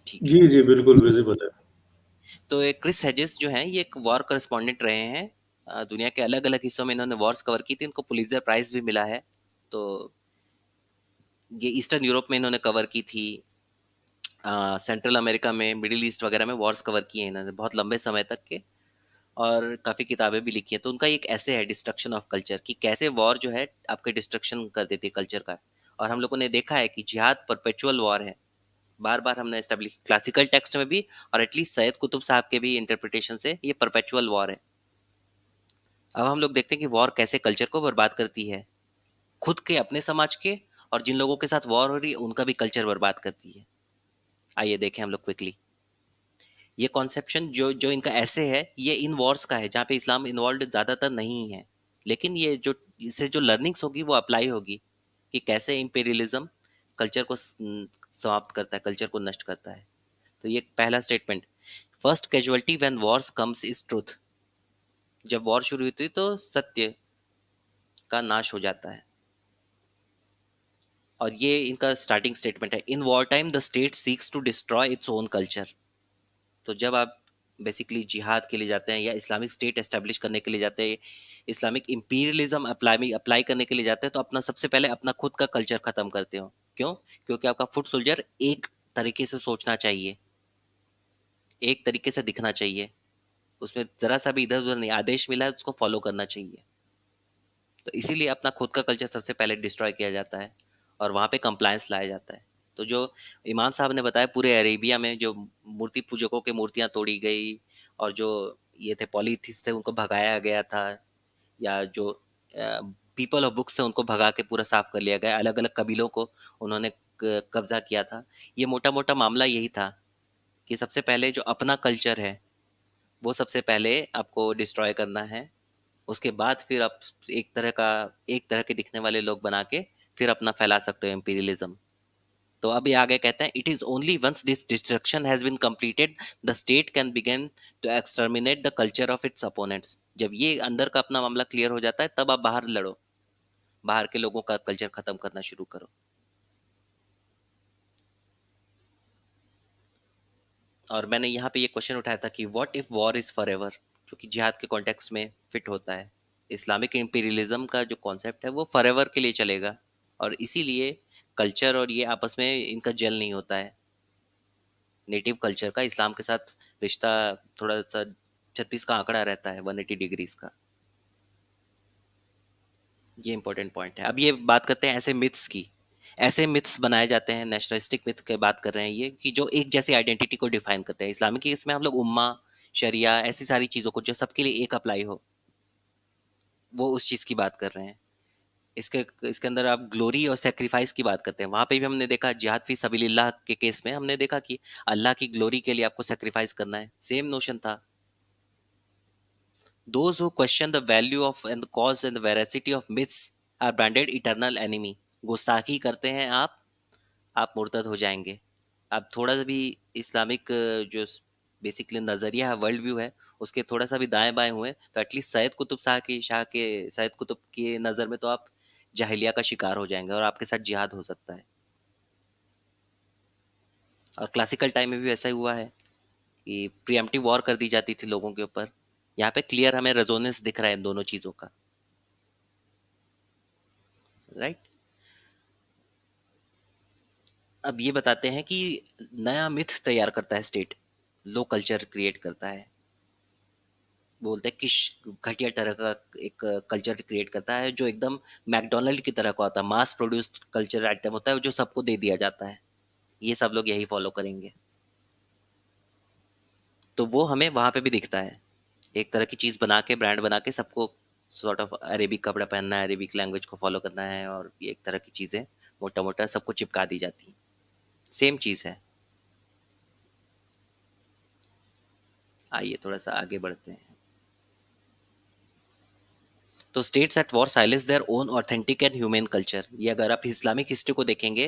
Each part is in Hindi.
ठीक है। जी, जी, बिल्कुल विज़िबल है। तो ये क्रिस हेजेस जो हैं ये एक वॉर करस्पॉन्डेंट रहे हैं। दुनिया के अलग अलग हिस्सों में इन्होंने वॉर्स कवर की थी, इनको पुलित्जर प्राइज भी मिला है। तो ये ईस्टर्न यूरोप में इन्होंने कवर की थी, सेंट्रल अमेरिका में, मिडिल ईस्ट वगैरह में वॉर्स कवर किए हैं इन्होंने बहुत लंबे समय तक के। और काफ़ी किताबें भी लिखी हैं। तो उनका एक ऐसे है डिस्ट्रक्शन ऑफ कल्चर, कि कैसे वॉर जो है आपके डिस्ट्रक्शन कर देती है कल्चर का। और हम लोगों ने देखा है कि जिहाद परपेचुअल वॉर है। बार बार हमने एस्टेब्लिश क्लासिकल टेक्स्ट में भी, और एटलीस्ट सैयद कुतुब साहब के भी इंटरप्रिटेशन से, ये परपेचुअल वॉर है। अब हम लोग देखते हैं कि वॉर कैसे कल्चर को बर्बाद करती है, खुद के अपने समाज के, और जिन लोगों के साथ वॉर हो रही है उनका भी कल्चर बर्बाद करती है। आइए देखें हम लोग क्विकली। ये कॉन्सेप्शन जो जो इनका ऐसे है, ये इन वॉर्स का है जहाँ पे इस्लाम इन्वॉल्व ज़्यादातर नहीं है। लेकिन ये जो इससे जो लर्निंग्स होगी वो अप्लाई होगी, कि कैसे इंपीरियलिज्म कल्चर को समाप्त करता है, कल्चर को नष्ट करता है। तो ये पहला statement, first casualty when Wars comes is truth. जब वॉर शुरू हुई थी तो सत्य का नाश हो जाता है। और ये इनका स्टार्टिंग स्टेटमेंट है, in war time the state seeks to destroy its own culture. तो जब आप बेसिकली जिहाद के लिए जाते हैं या इस्लामिक स्टेट एस्टेब्लिश करने के लिए जाते हैं, इस्लामिक इंपीरियलिज्म अप्लाई अप्लाई करने के लिए जाते हैं, तो अपना सबसे पहले अपना खुद का कल्चर खत्म करते हो। क्यों? क्योंकि आपका फुट सोल्जर एक तरीके से सोचना चाहिए, एक तरीके से दिखना चाहिए, उसमें जरा सा भी इधर उधर नहीं, आदेश मिला है उसको फॉलो करना चाहिए। तो इसीलिए अपना खुद का कल्चर सबसे पहले डिस्ट्रॉय किया जाता है, और वहाँ पे कंप्लायंस लाया जाता है। तो जो इमाम साहब ने बताया, पूरे अरेबिया में जो मूर्ति पूजकों की मूर्तियाँ तोड़ी गई, और जो ये थे पॉलीथिस थे उनको भगाया गया था, या जो पीपल ऑफ बुक्स थे उनको भगा के पूरा साफ कर लिया गया, अलग अलग कबीलों को उन्होंने कब्जा किया था। ये मोटा मोटा मामला यही था, कि सबसे पहले जो अपना कल्चर है वो सबसे पहले आपको डिस्ट्रॉय करना है। उसके बाद फिर आप एक तरह के दिखने वाले लोग बना के फिर अपना फैला सकते हो इंपीरियलिज्म। तो अब ये आगे कहते हैं, it is only once this destruction has been completed the state can begin to exterminate the culture of its opponents. जब ये अंदर का अपना मामला क्लियर हो जाता है तब आप बाहर लड़ो, बाहर के लोगों का कल्चर खत्म करना शुरू करो। और मैंने यहाँ पे ये क्वेश्चन उठाया था कि what if war is for ever, जो कि जिहाद के कॉन्टेक्स्ट में फिट होता है। इस्लामिक इंपीरियलिज्म का जो कॉन्सेप्ट है वो फॉर एवर के लिए चलेगा, और इसीलिए कल्चर और ये आपस में इनका जेल नहीं होता है। नेटिव कल्चर का इस्लाम के साथ रिश्ता थोड़ा सा 36 का आंकड़ा रहता है, 180 डिग्रीज का। ये इंपॉर्टेंट पॉइंट है। अब ये बात करते हैं ऐसे मिथ्स की। ऐसे मिथ्स बनाए जाते हैं, नेशनलिस्टिक मिथ की बात कर रहे हैं ये, कि जो एक जैसी आइडेंटिटी को डिफाइन करते हैं। इस्लामिक केस में हम लोग उम्मा, शरिया, ऐसी सारी चीज़ों को जो सबके लिए एक अप्लाई हो, वो उस चीज़ की बात कर रहे हैं। इसके इसके अंदर आप ग्लोरी और सेक्रीफाइस की बात करते हैं। वहां पे भी हमने देखा, जिहाद फी सबीलिल्लाह के केस में हमने देखा कि अल्लाह की ग्लोरी के लिए आपको सेक्रीफाइस करना है, सेम नोशन था। Those who question the value of and the cause and the veracity of myths are branded eternal enemy। गुस्ताखी करते हैं आप मुर्तद हो जाएंगे। आप थोड़ा सा भी इस्लामिक जो बेसिकली नजरिया है, वर्ल्ड व्यू है, उसके थोड़ा सा भी दाएं बाएं हुए तो एटलीस्ट सैयद कुतुब की नज़र में तो आप जाहिलिया का शिकार हो जाएंगे, और आपके साथ जिहाद हो सकता है। और क्लासिकल टाइम में भी ऐसा ही हुआ है, कि प्रिएम्प्टिव वॉर कर दी जाती थी लोगों के ऊपर। यहाँ पे क्लियर हमें रेजोनेंस दिख रहा है इन दोनों चीज़ों का, राइट। अब ये बताते हैं कि नया मिथ तैयार करता है स्टेट, लो कल्चर क्रिएट करता है। बोलते हैं कि घटिया तरह का एक कल्चर क्रिएट करता है, जो एकदम मैकडोनल्ड की तरह का होता है, मास प्रोड्यूस्ड कल्चर आइटम होता है जो सबको दे दिया जाता है। ये सब लोग यही फॉलो करेंगे। तो वो हमें वहां पे भी दिखता है, एक तरह की चीज बना के, ब्रांड बना के सबको सॉर्ट ऑफ अरेबिक कपड़ा पहनना है, अरेबिक लैंग्वेज को फॉलो करना है, और ये एक तरह की चीजें मोटा मोटा सबको चिपका दी जाती हैं। सेम चीज है। आइए थोड़ा सा आगे बढ़ते हैं। तो states at war silence their own authentic and human culture. ये अगर आप इस्लामिक हिस्ट्री को देखेंगे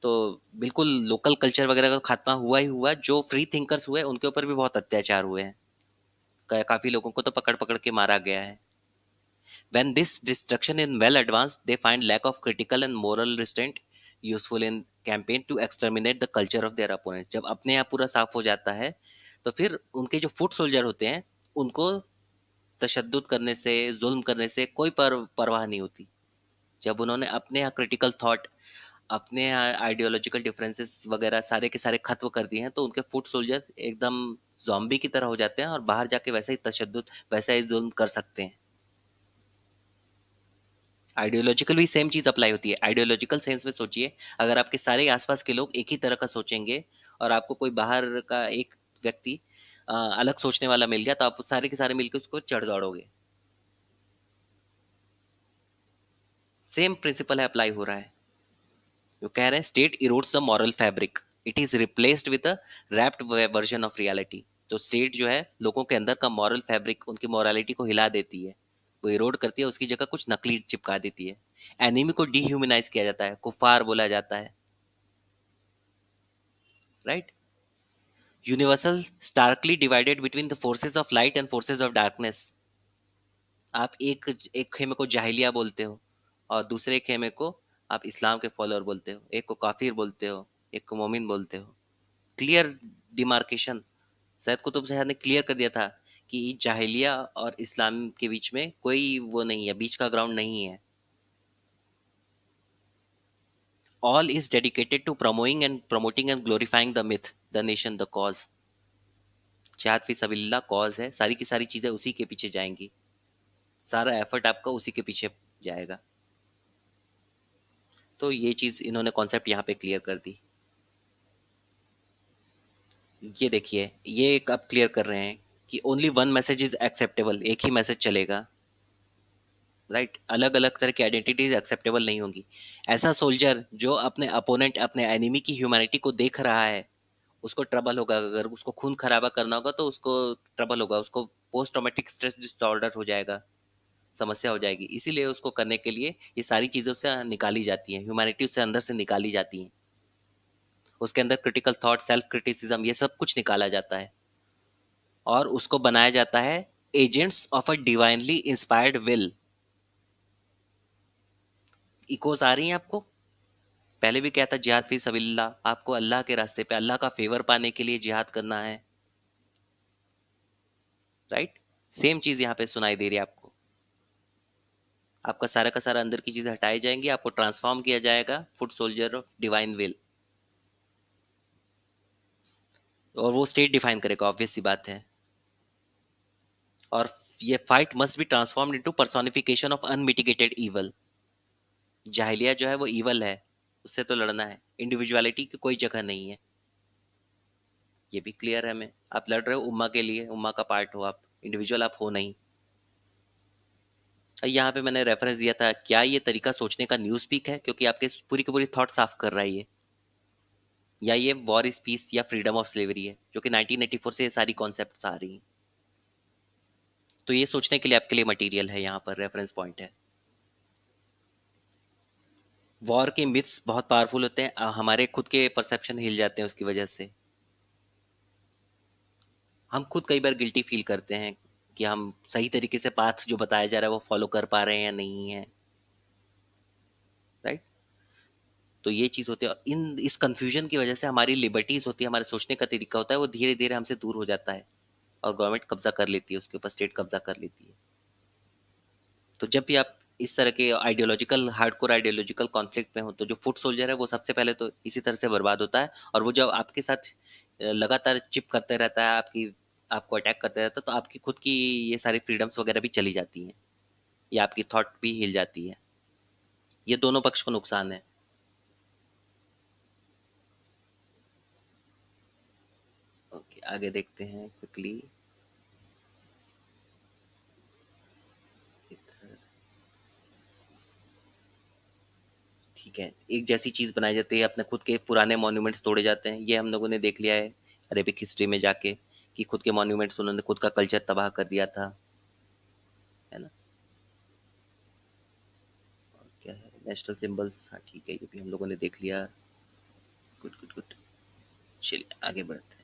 तो बिल्कुल लोकल कल्चर वगैरह का खात्मा हुआ ही हुआ। जो फ्री थिंकर्स हुए उनके ऊपर भी बहुत अत्याचार हुए हैं, काफी लोगों को तो पकड़ पकड़ के मारा गया है। When this destruction is well advanced, they find lack of critical and moral restraint, useful in campaign to exterminate the culture of their opponents. जब अपने यहाँ पूरा साफ हो जाता है तो फिर उनके जो फुट सोल्जर होते हैं उनको तशद्दुद करने से, जुल्म करने से कोई परवाह नहीं होती। जब उन्होंने अपने यहाँ क्रिटिकल थॉट, अपने यहाँ आइडियोलॉजिकल डिफरेंसेस वगैरह सारे के सारे खत्म कर दिए हैं, तो उनके फुट सोल्जर्स एकदम जॉम्बी की तरह हो जाते हैं और बाहर जाके वैसा ही तशद्दुद, वैसा ही जुल्म कर सकते हैं। आइडियोलॉजिकल भी सेम चीज अप्लाई होती है। आइडियोलॉजिकल सेंस में सोचिए, अगर आपके सारे आसपास के लोग एक ही तरह का सोचेंगे और आपको कोई बाहर का एक व्यक्ति अलग सोचने वाला मिल गया, तो आप सारे के सारे मिलकर उसको चढ़ दौड़ोगे। सेम प्रिंसिपल है, अप्लाई हो रहा है। जो कह रहे हैं state erodes the moral fabric, it is replaced with a wrapped version of reality. तो स्टेट जो है लोगों के अंदर का मॉरल फैब्रिक, उनकी मॉरलिटी को हिला देती है, वो इरोड करती है, उसकी जगह कुछ नकली चिपका देती है। एनिमी को डिह्यूमनाइज किया जाता है, कुफार बोला जाता है, right. Universal starkly divided between the forces of light and forces of darkness. आप एक एक खेमे को जाहिलिया बोलते हो और दूसरे खेमे को आप इस्लाम के फॉलोअर बोलते हो, एक को काफिर बोलते हो, एक को मोमिन बोलते हो। क्लियर डिमार्केशन, सैयद कुतुब शहा ने क्लियर कर दिया था कि जाहिलिया और इस्लाम के बीच में कोई वो नहीं है, बीच का ग्राउंड नहीं है। All is dedicated to promoting and glorifying the myth, the nation, the cause। जिहाद फी सबिलिल्लाह कॉज है, सारी की सारी चीजें उसी के पीछे जाएंगी, सारा एफर्ट आपका उसी के पीछे जाएगा। तो ये चीज इन्होंने कॉन्सेप्ट यहाँ पे क्लियर कर दी। ये देखिए, ये एक अब क्लियर कर रहे हैं कि only one message is acceptable, एक ही मैसेज चलेगा, राइट। अलग अलग तरह की आइडेंटिटीज एक्सेप्टेबल नहीं होंगी। ऐसा सोल्जर जो अपने अपोनेंट, अपने एनिमी की ह्यूमैनिटी को देख रहा है, उसको ट्रबल होगा। अगर उसको खून खराबा करना होगा तो उसको ट्रबल होगा, उसको पोस्ट ट्रॉमेटिक स्ट्रेस डिसऑर्डर हो जाएगा, समस्या हो जाएगी। इसीलिए उसको करने के लिए ये सारी चीजें उससे निकाली जाती हैं, ह्यूमैनिटी उससे अंदर से निकाली जाती हैं, उसके अंदर क्रिटिकल थॉट, सेल्फ क्रिटिसिज्म, ये सब कुछ निकाला जाता है और उसको बनाया जाता है agents of a divinely inspired will. Echoes आ रही हैं आपको? पहले भी क्या था, जिहाद फी सबिलिल्लाह, आपको अल्लाह के रास्ते पे अल्लाह का फेवर पाने के लिए जिहाद करना है, राइट। सेम चीज यहाँ पे सुनाई दे रही है आपको। आपका सारा का सारा अंदर की चीजें हटाई जाएंगी, आपको ट्रांसफॉर्म किया जाएगा foot soldier of divine will, और वो स्टेट डिफाइन करेगा, ऑब्वियस सी बात है। और ये fight must be transformed into personification of unmitigated evil. जाहिलिया जो है वो इवल है, उससे तो लड़ना है, इंडिविजुअलिटी की कोई जगह नहीं है। ये भी क्लियर है हमें। आप लड़ रहे हो उम्मा के लिए, उम्मा का पार्ट हो आप, इंडिविजुअल आप हो नहीं। यहाँ पे मैंने रेफरेंस दिया था, क्या ये तरीका सोचने का न्यूज पीक है, क्योंकि आपके पूरी की पूरी थॉट साफ कर रहा है ये, या ये वॉर इज पीस या फ्रीडम ऑफ स्लेवरी है, जो कि 1984 से ये सारी कॉन्सेप्ट्स आ रही हैं। तो ये सोचने के लिए आपके लिए मटेरियल है, यहाँ पर रेफरेंस पॉइंट है। वॉर के मिथ्स बहुत पावरफुल होते हैं, हमारे खुद के परसेप्शन हिल जाते हैं उसकी वजह से। हम खुद कई बार गिल्टी फील करते हैं कि हम सही तरीके से पाथ जो बताया जा रहा है वो फॉलो कर पा रहे हैं या नहीं है, राइट। तो ये चीज होती है, और इन इस कंफ्यूजन की वजह से हमारी लिबर्टीज होती है, हमारे सोचने का तरीका होता है, वो धीरे धीरे हमसे दूर हो जाता है और गवर्नमेंट कब्जा कर लेती है उसके ऊपर, स्टेट कब्जा कर लेती है। तो जब भी आप इस तरह के आइडियोलॉजिकल, हार्डकोर आइडियोलॉजिकल कॉन्फ्लिक्ट में हो, तो जो फुट सोल्जर है वो सबसे पहले तो इसी तरह से बर्बाद होता है। और वो जब आपके साथ लगातार चिप करते रहता है, आपकी आपको अटैक करते रहता है, तो आपकी खुद की ये सारी फ्रीडम्स वगैरह भी चली जाती हैं, या आपकी थॉट भी हिल जाती है। ये दोनों पक्ष को नुकसान है। ओके, आगे देखते हैं क्विकली। ठीक है, एक जैसी चीज बनाई जाती है, अपने खुद के पुराने मॉन्यूमेंट्स तोड़े जाते हैं, ये हम लोगों ने देख लिया है अरेबिक हिस्ट्री में जाके, कि खुद के मॉन्यूमेंट्स, उन्होंने खुद का कल्चर तबाह कर दिया था, है ना। और क्या है, नेशनल सिंबल्स, हाँ ठीक है, ये भी हम लोगों ने देख लिया। गुड गुड गुड, चलिए आगे बढ़ते हैं।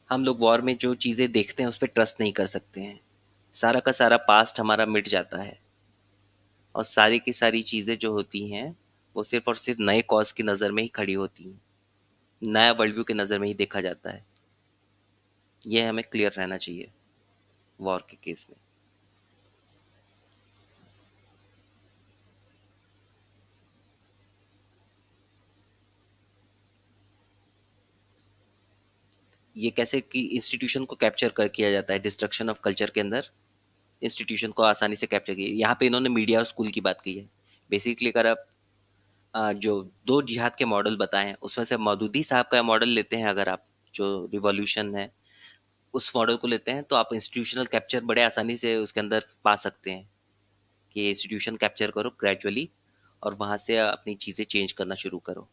हम लोग वॉर में जो चीज़ें देखते हैं उस पर ट्रस्ट नहीं कर सकते हैं। सारा का सारा पास्ट हमारा मिट जाता है, और सारी की सारी चीज़ें जो होती हैं वो सिर्फ और सिर्फ नए कॉज की नज़र में ही खड़ी होती हैं, नया वर्ल्ड व्यू की नज़र में ही देखा जाता है। ये हमें क्लियर रहना चाहिए वॉर के केस में। ये कैसे कि इंस्टीट्यूशन को कैप्चर कर किया जाता है डिस्ट्रक्शन ऑफ कल्चर के अंदर, इंस्टीट्यूशन को आसानी से कैप्चर किया। यहाँ पे इन्होंने मीडिया और स्कूल की बात की है। बेसिकली अगर आप जो दो जिहाद के मॉडल बताए हैं उसमें से मौदूदी साहब का मॉडल लेते हैं, अगर आप जो रिवॉल्यूशन है उस मॉडल को लेते हैं तो आप इंस्टीट्यूशनल कैप्चर बड़े आसानी से उसके अंदर पा सकते हैं कि इंस्टीट्यूशन कैप्चर करो ग्रेजुअली, और वहां से अपनी चीजें चेंज करना शुरू करो,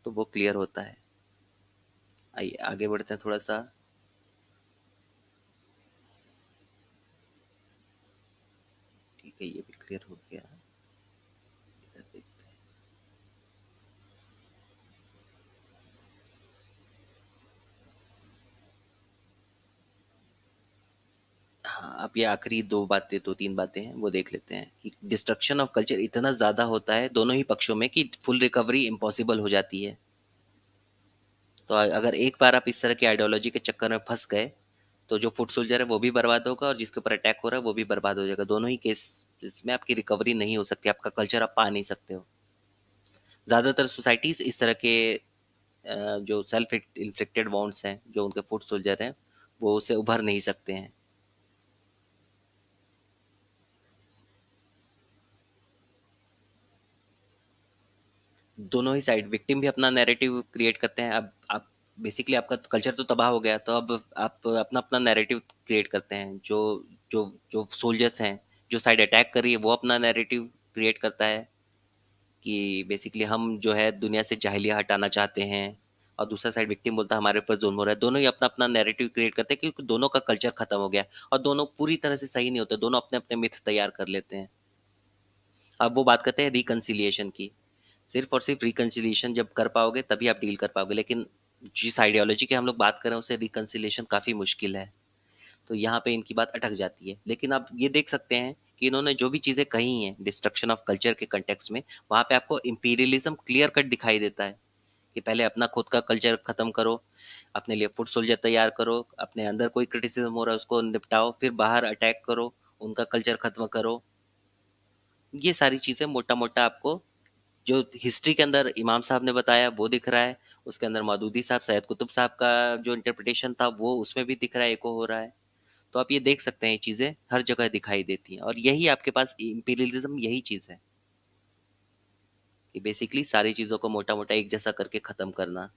तो वो क्लियर होता है। आइए आगे बढ़ते हैं थोड़ा सा। ठीक है, ये भी क्लियर हो गया। इधर देखते हैं। हाँ, अब ये आखिरी दो तीन बातें हैं वो देख लेते हैं कि डिस्ट्रक्शन ऑफ कल्चर इतना ज्यादा होता है दोनों ही पक्षों में कि फुल रिकवरी इम्पॉसिबल हो जाती है। तो अगर एक बार आप इस तरह की आइडियोलॉजी के चक्कर में फंस गए तो जो फुट सोल्जर है वो भी बर्बाद होगा, और जिसके ऊपर अटैक हो रहा है वो भी बर्बाद हो जाएगा। दोनों ही केस इसमें आपकी रिकवरी नहीं हो सकती, आपका कल्चर आप पा नहीं सकते हो। ज्यादातर सोसाइटीज इस तरह के जो सेल्फ इन्फ्लिक्टेड वाउंड्स हैं, जो उनके फुट सोल्जर हैं, वो उससे उभर नहीं सकते हैं। दोनों ही साइड विक्टिम भी अपना नैरेटिव क्रिएट करते हैं। अब आप बेसिकली आपका कल्चर तो तबाह हो गया, तो अब आप अपना अपना नैरेटिव क्रिएट करते हैं। जो जो जो सोल्जर्स हैं, जो साइड अटैक कर रही है वो अपना नैरेटिव क्रिएट करता है कि बेसिकली हम जो है दुनिया से जाहिलिया हटाना चाहते हैं, और दूसरा साइड विक्टिम बोलता है हमारे ऊपर जुल्म हो रहा है। दोनों ही अपना अपना नैरेटिव क्रिएट करते हैं क्योंकि दोनों का कल्चर खत्म हो गया, और दोनों पूरी तरह से सही नहीं होते, दोनों अपने अपने मिथ तैयार कर लेते हैं। अब वो बात करते हैं रिकन्सिलिएशन की। सिर्फ और सिर्फ रिकन्सिलिएशन जब कर पाओगे तभी आप डील कर पाओगे, लेकिन जिस आइडियोलॉजी की हम लोग बात कर रहे हैं उससे रिकन्सिलिएशन काफ़ी मुश्किल है। तो यहाँ पे इनकी बात अटक जाती है। लेकिन आप ये देख सकते हैं कि इन्होंने जो भी चीज़ें कही हैं डिस्ट्रक्शन ऑफ कल्चर के कंटेक्स्ट में, वहाँ पे आपको इंपीरियलिज्म क्लियर कट दिखाई देता है कि पहले अपना खुद का कल्चर खत्म करो, अपने लिए फुट सोल्जर तैयार करो, अपने अंदर कोई क्रिटिसिज्म हो रहा है उसको निपटाओ, फिर बाहर अटैक करो, उनका कल्चर खत्म करो। ये सारी चीज़ें मोटा मोटा आपको जो हिस्ट्री के अंदर इमाम साहब ने बताया वो दिख रहा है, उसके अंदर मौदूदी साहब सैयद कुतुब साहब का जो इंटरप्रिटेशन था वो उसमें भी दिख रहा है, एको हो रहा है। तो आप ये देख सकते हैं ये चीज़ें हर जगह दिखाई देती हैं, और यही आपके पास इंपीरियलिज्म यही चीज़ है कि बेसिकली सारी चीज़ों को मोटा मोटा एक जैसा करके ख़त्म करना,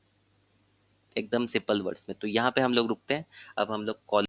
एकदम सिंपल वर्ड्स में। तो यहाँ पे हम लोग रुकते हैं। अब हम लोग कॉल